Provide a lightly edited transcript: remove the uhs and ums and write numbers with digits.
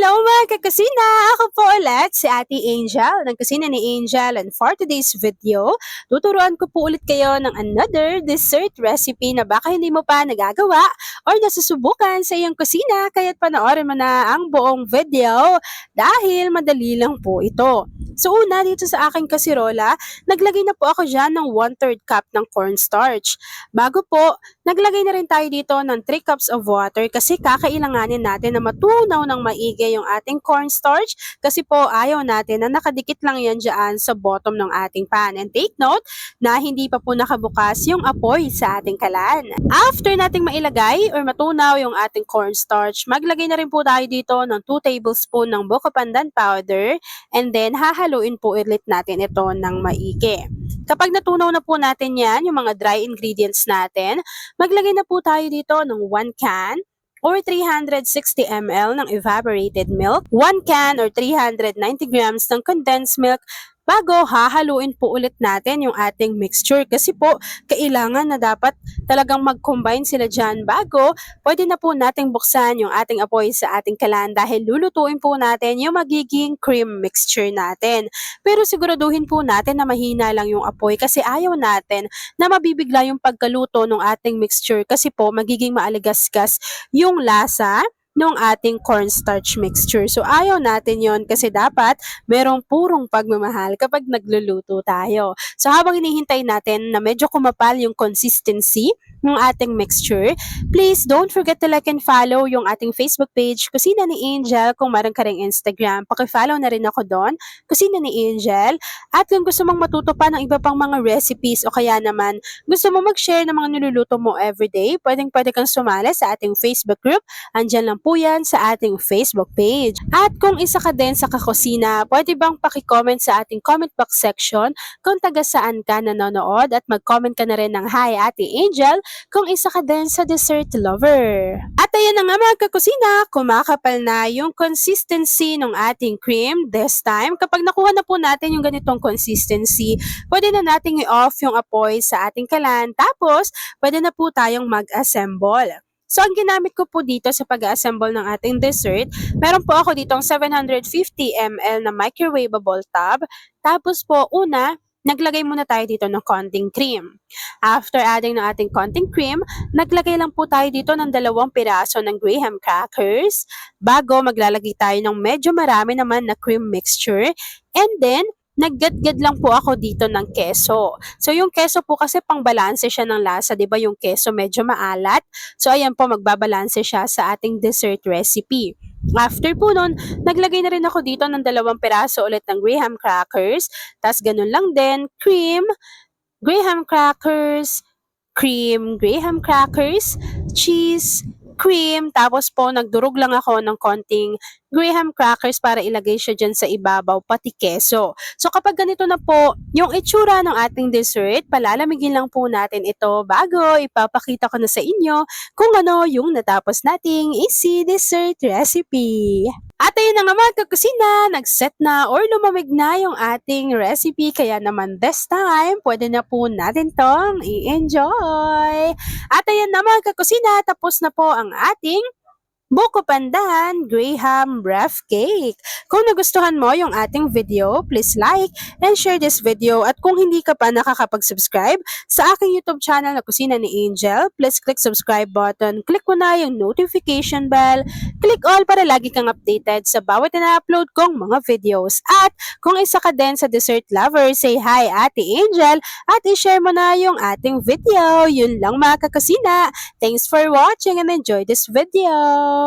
Hello mga kakusina! Ako po ulit si Ate Angel ng Kusina ni Angel, and for today's video, tuturuan ko po ulit kayo ng another dessert recipe na baka hindi mo pa nagagawa or nasusubukan sa iyong kusina, kaya't panoorin mo na ang buong video dahil madali lang po ito. So una, dito sa aking kasirola, naglagay na po ako dyan ng 1/3 cup ng cornstarch. Bago po, naglagay na rin tayo dito ng 3 cups of water kasi kakailanganin natin na matunaw ng maigi yung ating cornstarch kasi po ayaw natin na nakadikit lang yan dyan sa bottom ng ating pan. And take note na hindi pa po nakabukas yung apoy sa ating kalan. After nating mailagay or matunaw yung ating cornstarch, maglagay na rin po tayo dito ng 2 tablespoon ng buko pandan powder, and then hahaluin po ulit natin ito ng maigi. Kapag natunaw na po natin yan, yung mga dry ingredients natin, maglagay na po tayo dito ng 1 can or 360 ml ng evaporated milk, 1 can or 390 grams ng condensed milk, bago hahaluin po ulit natin yung ating mixture kasi po kailangan na dapat talagang mag-combine sila dyan bago pwede na po nating buksan yung ating apoy sa ating kalan dahil lulutuin po natin yung magiging cream mixture natin. Pero siguraduhin po natin na mahina lang yung apoy kasi ayaw natin na mabibigla yung pagkaluto ng ating mixture kasi po magiging maaligasgas yung lasa ng ating cornstarch mixture. So ayaw natin yon kasi dapat merong purong pagmamahal kapag nagluluto tayo. So habang hinihintay natin na medyo kumapal yung consistency ng ating mixture, please don't forget to like and follow yung ating Facebook page, Kusina ni Angel. Kung meron ka ring Instagram, paki-follow na rin ako doon, Kusina ni Angel. At kung gusto mong matuto pa ng iba pang mga recipes o kaya naman gusto mo mag-share ng mga niluluto mo everyday, pwede kang sumali sa ating Facebook group. Andyan lang po yan sa ating Facebook page. At kung isa ka din sa kakusina, pwede bang paki-comment sa ating comment box section kung taga saan ka nanonood at mag-comment ka na rin ng Hi Ate Angel kung isa ka din sa dessert lover. At ayan na nga mga kakusina, kumakapal na yung consistency ng ating cream. This time, kapag nakuha na po natin yung ganitong consistency, pwede na nating i-off yung apoy sa ating kalan, tapos pwede na po tayong mag-assemble. So, ang ginamit ko po dito sa pag-assemble ng ating dessert, meron po ako ditong 750 ml na microwavable tub. Tapos po, una, naglagay muna tayo dito ng konting cream. After adding ng ating konting cream, naglagay lang po tayo dito ng 2 piraso ng graham crackers bago maglalagay tayo ng medyo marami naman na cream mixture. And then, naggadgad lang po ako dito ng keso. So, yung keso po kasi pangbalanse siya ng lasa, di ba? Yung keso medyo maalat. So, ayan po, magbabalanse siya sa ating dessert recipe. After po nun, naglagay na rin ako dito ng 2 piraso ulit ng graham crackers. Tapos, ganun lang din, cream, graham crackers, cheese, cream, tapos po nagdurog lang ako ng konting graham crackers para ilagay siya dyan sa ibabaw, pati keso. So kapag ganito na po yung itsura ng ating dessert, palalamigin lang po natin ito bago ipapakita ko na sa inyo kung ano yung natapos nating easy dessert recipe. At ayun na nga mga kakusina, nag-set na or lumamig na yung ating recipe, kaya naman this time, pwede na po natin tong i-enjoy. At ayun na mga kakusina, tapos na po ang ating buko pandan graham breath cake. Kung nagustuhan mo yung ating video, please like and share this video. At kung hindi ka pa nakakapag-subscribe sa aking YouTube channel na Kusina ni Angel, please click subscribe button, click mo na yung notification bell, click all para lagi kang updated sa bawat na-upload kong mga videos. At kung isa ka din sa dessert lover, say hi Ate Angel at i-share mo na yung ating video. Yun lang mga kakusina. Thanks for watching and enjoy this video.